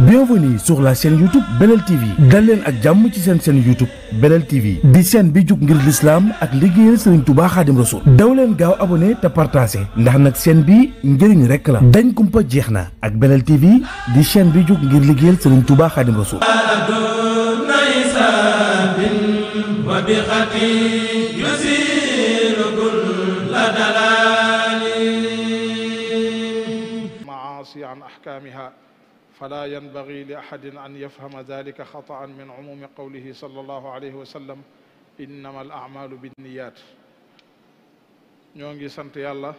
Bienvenue sur la chaîne YouTube Belel TV dal leen ak jàmm ci seen chaîne YouTube Belel TV di chaîne bi jug ngir l'islam ak liggéeyal Serigne Touba Khadim Rassoul daw leen gaaw abonné te partagé ndax nag chaîne bi njëriñ rek la dañ kumpa jeex na ak Belel TV di chaîne bi jug ngir liggéeyal Serigne Touba Khadim Rassoul عن أحكامها فلا ينبغي لأحد أن يفهم ذلك خطأ من عموم قوله صلى الله عليه وسلم إنما الأعمال بالنيات ñoo ngi sant yàlla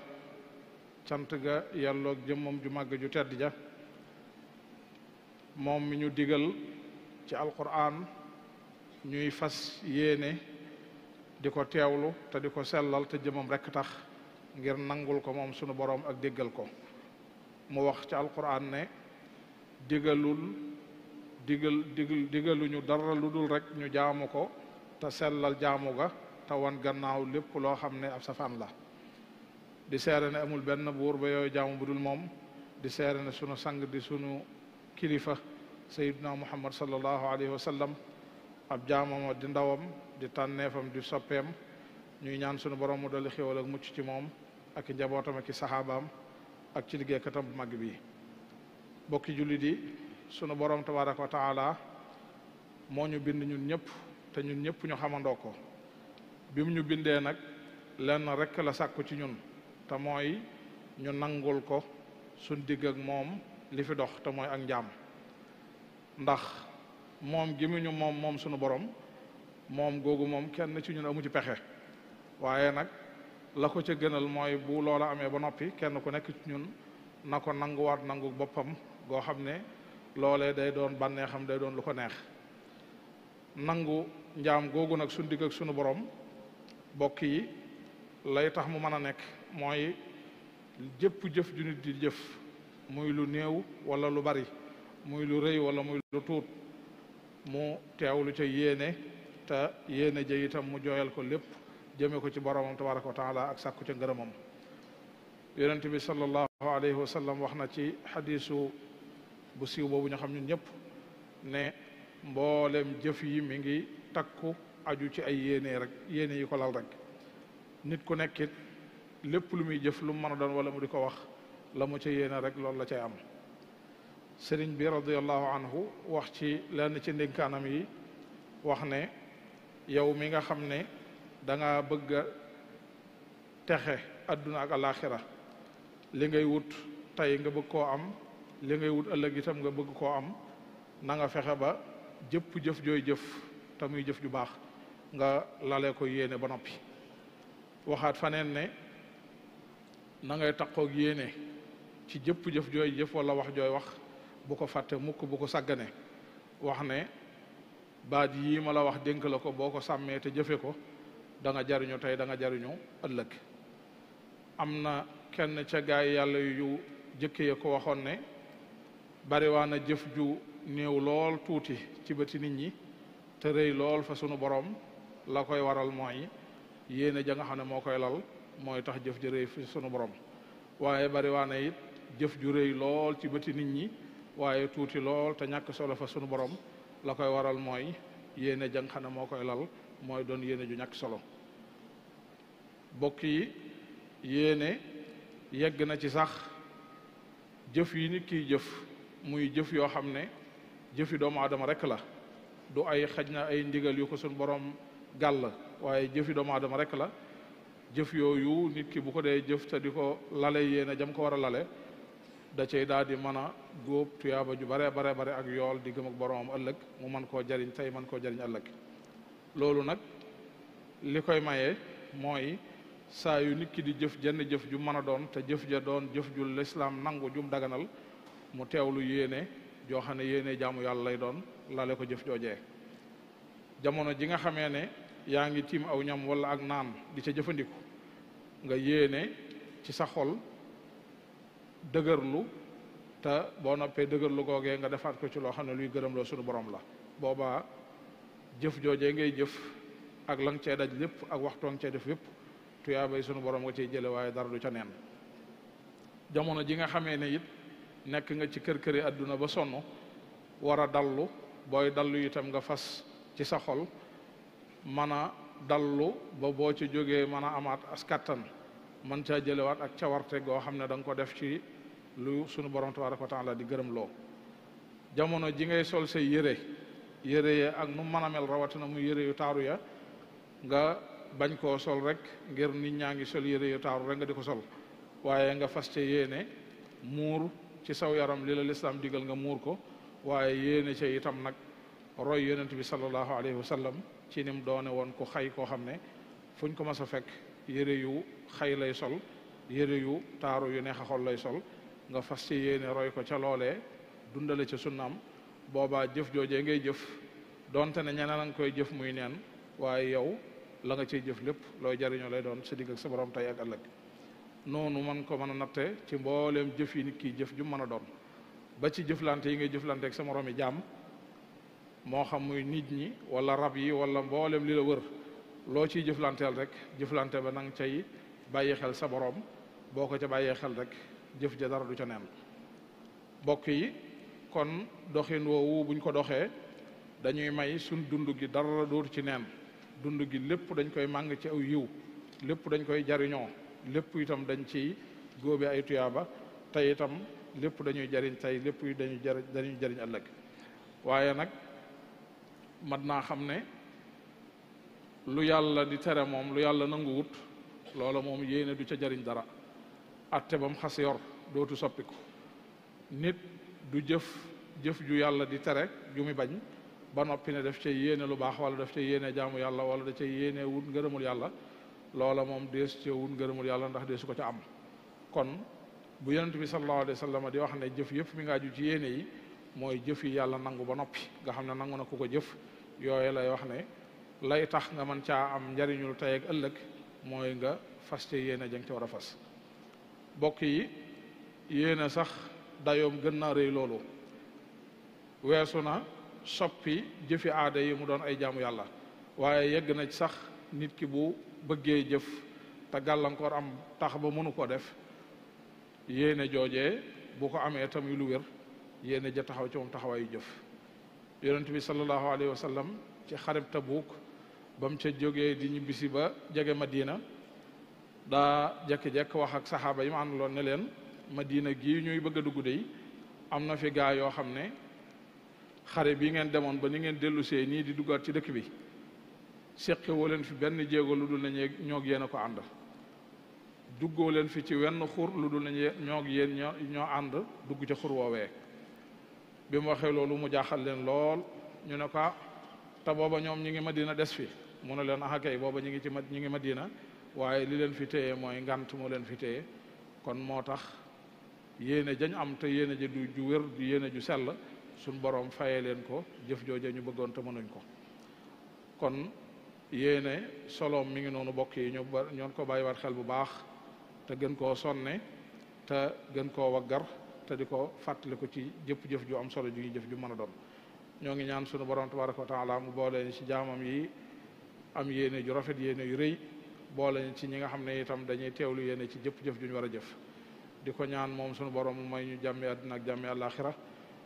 cant ga yàlloog jëmmam ju màgg ju tedd ja moom mi ñu digal ci alquran ñuy fas yéene di ko teewlu te di ko sellal te jëmmam rekk tax ngir nangul ko moom sunu boroom ak déggal ko mu wax ci alquran ne digaluñu dara lu dul rek ñu jaamu ko te sellal jaamu ga te wan gannaaw lépp loo xam ne ab safaan la di seere ne amul benn buur ba yooyu jaamu bu dul moom di seere ne sunu sang di sunu kilifa sayyiduna muhammad sallallahu alayhi wa sallam ab jaamama di ndawam di tànneefam di soppeem ñuy ñaan sunu borom mu dolli xéwal ak mucc ci moom ak i njabootam ak i saxaabaam ak ci liggéeykatam bu mag bi bokki jullit yi sunu borom tabaraka wa taala moo ñu bind ñun ñëpp te ñun ñëpp ñu xamandoo ko bi mu ñu bindee nag lenn rekk la sàkku ci ñun te mooy ñu nangul ko suñ digg ak moom li fi dox te mooy ak njaam ndax moom gi mu ñu moom sunu borom moom googu moom kenn ci ñun amu ci pexe waaye nag la ko ca gënal mooy bu loola amee ba noppi kenn ku nekk ci ñun na ko nanguwaat nangu boppam goo xam ne loolee day doon bànneexam day doon lu ko neex nangu njaam googu nag suñ digg ak sunu borom bokk yi lay tax mu mën a nekk mooy jëpp jëf ju nit di jëf muy lu néew wala lu bari muy lu rëy wala muy lu tuut mu teewlu ca yéene te yéene ja itam mu jooyal ko lépp jëme ko ci boromam tabaraka wa taala ak sàkku ca ngërëmam yonent bi sallallahu alayhi wa sallam wax na ci xadiisu bu siiw boobu ñu xam ñun ñëpp ne mboolem jëf yi mi ngi takku aju ci ay yéene rek yéene yi ko lal rek nit ku nekkit lépp lu muy jëf lu mu mën a doon wala mu di ko wax la mu ca yéene rek loolu la cay am sëriñ bi radiallahu anhu wax ci lenn ci ndénkaanam yi wax ne yow mi nga xam ne da nga bëgg a texe adduna ak alaxira li ngay wut tey nga bëgg koo am li ngay wut ëllëg itam nga bëgg koo am na nga fexe ba jëpp jëf jooy jëf te muy jëf ju baax nga lale ko yéene ba noppi waxaat faneen ne na ngay taqoog yéene ci jëpp jëf jooy jëf wala wax jooy wax bu ko fàtte mukk bu ko sàggane wax ne baat yii ma la wax dénk la ko boo ko sàmmee te jëfe ko da nga jariñu tey da nga jariñu ëllëg am na kenn ca gaay yàlla yu jëkkee ko waxoon ne bariwaa na jëf ju néew lool tuuti ci bëti nit ñi te rëy lool fa sunu borom la koy waral mooy yéene ja nga xam ne moo koy lal mooy tax jëf ju rëy fi sunu borom waaye bariwaa na it jëf ju rëy lool ci bëti nit ñi waaye tuuti lool te ñàkk solo fa sunu borom la koy waral mooy yéene ja nga xam ne moo koy lal mooy doon yéene ju ñàkk solo bokk yi yéene yegg na ci sax jëf yi nit kiy jëf muy jëf yoo xam ne jëfi doomu aadama rek la du ay xaj na ay ndigal yu ko suñ borom gàll waaye jëfi doomu aadama rek la jëf yooyu nit ki bu ko dee jëf te di ko lale yéene jam ko war a lale da cay daal di mën a góob tuyaaba ju bare ak yool di gëm ak boromam ëllëg mu mën koo jariñ tey mën koo jariñ ëllëg loolu nag li koy maye mooy saa yu nit ki di jëf jenn jëf ju mën a doon te jëf ja doon jëf ju lislaam nangu jum daganal mu teewlu yéene joo xam ne yéene jaamu yàlla lay doon lale ko jëf joojee jamono ji nga xamee ne yaa ngi tiim aw ñam wala ak naan di ca jëfandiku nga yéene ci sa xol dëgërlu te boo noppee dëgërlu googee nga defaat ko ci loo xam ne luy gërëm loo sunu borom la boobaa jëf joojee ngay jëf ak la nga cee daj lépp ak waxtu nga cee def lépp tuyaabay sunu borom nga cey jële waaye dara du ca neen jamono ji nga xamee ne it nekk nga ci kër këri àdduna ba sonn war a dallu booy dallu itam nga fas ci sa xol mën a dallu ba boo ci jógee mën a amaat as kattan man caa jëlewaat ak cawarte goo xam ne da nga ko def ci lu sunu borom tabaraka wa taala di gërëm loo jamono ji ngay sol say yére ya ak nu mën a mel rawatina muy yére yu taaru ya nga bañ koo sol rek ngir nit ñaa ngi sol yére yu taaru rek nga di ko sol waaye nga fas ca yéene muur ci saw yaram li la lislaam digal nga muur ko waaye yéene ca itam nag roy yonent bi sallallahu alayhi wa sallam ci nim doone woon ku xay koo xam ne fuñ ko mas a fekk yére yu xay lay sol yére yu taaru yu neex a xol lay sol nga fas ci yéene roy ko ca loolee dundale ca sunnaam boobaa jëf joojee ngay jëf donte ne ñeneen a nga koy jëf muy neen waaye yow la nga ciy jëf lépp looy jariñoo lay doon sa digg ak sa borom tey ak ëllëg noonu man ko mën a natte ci mbooleem jëf yi nit ki jëf ju mën a doon ba ci jëflante yi ngay jëflante ak sa moromi jaam moo xam muy nit ñi wala rab yi wala mbooleem li la wër loo ciy jëflanteel rek jëflante ba nang cay bàyyi xel sa borom boo ko ca bàyyee xel rek jëf ja dara du ca neen bokk yi kon doxin woowu buñ ko doxee dañuy may suñ dund gi dara dootu ci neen dund gi lépp dañ koy màng ci aw yiw lépp dañ koy jariñoo lépp itam dañ ciy góobe ay tuyaaba tey itam lépp dañuy jariñ tey lépp dañuy jariñ ëllëg waaye nag mat naa xam ne lu yàlla di tere moom lu yàlla nanguwut loola moom yéene du ca jariñ dara atte bam xas yor dootu soppiku nit du jëf ju yàlla di tere ju mi bañ ba noppi ne daf cay yéene lu baax wala daf cay yéene jaamu yàlla wala da cay yéene wut ngërëmul yàlla loola moom dees ci wut ngërëmul yàlla ndax deesu ko ca am kon bu yonent bi sallallahu alayhi wa sallam di wax ne jëf yëpp mi nga aju ci yéene yi mooy jëf yi yàlla nangu ba noppi nga xam ne nangu na ku ko jëf yooye lay wax ne lay tax nga mën caa am njariñul tey ak ëllëg mooy nga fas ci yéene jëng ca war a fas bokk yi yéene sax dayoom gën naa rëy loolu weesu na soppi jëfi aada yi mu doon ay jaamu yàlla waaye yegg na sax nit ki bu bëggee jëf te gàllankoor am tax ba mënu ko def yéene joojee bu ko amee tam yu lu wér yéene ja taxaw ci moom taxawaayu jëf yonent bi sallallahu alayhi wa sallam ci xareb Tabuk ba mu ca jógee di ñibbisi ba jege Madina daa jekki-jekk wax ak saxaaba yi mu àndaloon ne leen Madina gii ñuy bëgg a dugg dey am na fi gaa yoo xam ne xare bi ngeen demoon ba ni ngeen dellusee nii di duggaat ci dëkk bi seqe woo leen fi benn jéego lu dul nañu ñoog yéen a ko ànd duggoo leen fi ci wenn xur lu dul nañu ñoog yéen ñoo ànd dugg ca xur woowee bi mu waxee loolu mu jaaxal leen lool ñu ne ko te booba ñoom ñi ngi Madina des fi mu ne leen ah kay booba ñi ngi Madina waaye li leen fi téye mooy ngant moo leen fi téye kon moo tax yéene jañ am te yéene ja du ju wér du yéene ju sell suñ borom fayee leen ko jëf jooja ñu bëggoon te mënuñ ko kon yéene soloom mi ngi noonu bokk yi ñoon ko bàyyiwaat xel bu baax te gën koo sonne te gën koo waggar te di ko fàttali ko ci jëf ju am solo ju ñuy jëf ju mën a doon ñoo ngi ñaan sunu borom tabaraka wa taala mu boole ñu ci jaamam yi am yéene ju rafet yéene yu rëy boole ñu ci ñi nga xam ne itam dañuy teewlu yéene ci jëf ju ñu war a jëf di ko ñaan moom sunu borom may ñu jàmmi àddina ak jàmmi àllaaxira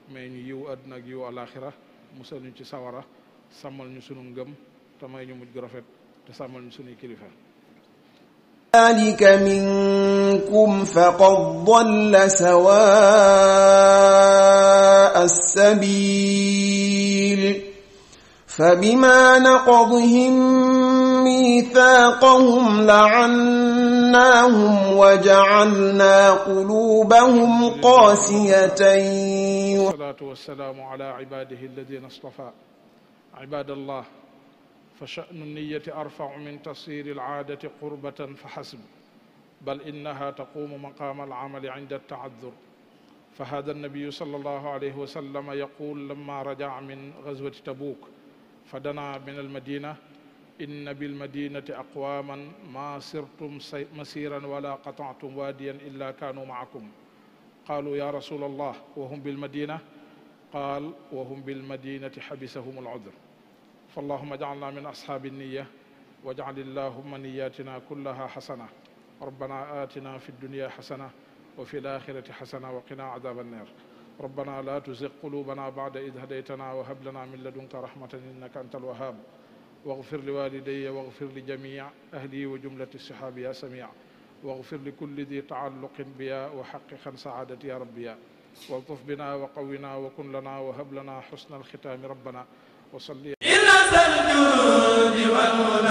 may ñu yiw àddina ak yiw àllaaxira musal ñu ci sawara sàmmal ñu sunu ngëm te may ñu mujj gu rafet te sàmmal ñu sunuy kilifa ذلك منكم فقد ضل سواء السبيل فبما نقضهم ميثاقهم لعناهم وجعلنا قلوبهم قاسية والصلاة والسلام على عباده الذين اصطفى عباد الله فشأن النية أرفع من تصير العادة قربة فحسب بل إنها تقوم مقام العمل عند التعذر فهذا النبي صلى الله عليه وسلم يقول لما رجع من غزوة تبوك فدنا من المدينة إن بالمدينة أقواما ما سرتم مسيرا ولا قطعتم واديا إلا كانوا معكم قالوا يا رسول الله وهم بالمدينة قال وهم بالمدينة حبسهم العذر فاللهم اجعلنا من أصحاب النية واجعل اللهم نياتنا كلها حسنة ربنا آتنا في الدنيا حسنة وفي الآخرة حسنة وقنا عذاب النار ربنا لا تزغ قلوبنا بعد إذ هديتنا وهب لنا من لدنك رحمة إنك أنت الوهاب واغفر لوالدي واغفر لجميع أهلي وجملة الصحاب يا سميع واغفر لكل ذي تعلق بيا وحققا سعادتي يا ربي يا والطف بنا وقونا وكن لنا وهب لنا حسن الختام ربنا وصلي.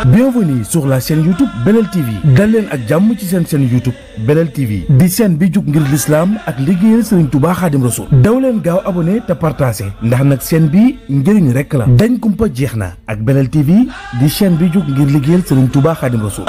Bienvenue sur la chaîne YouTube Belel TV dal leen ak jàmm ci seen chaîne YouTube Belel TV di chaîne bi jug ngir l'islam ak liggéeyal Serigne Touba Khadim Rassoul daw leen gaaw abonné te partagé ndax nag chaîne bi njëriñ rek la dañ kumpa jeex na ak Belel TV di chaîne bi jug ngir liggéeyal Serigne Touba Khadim Rassoul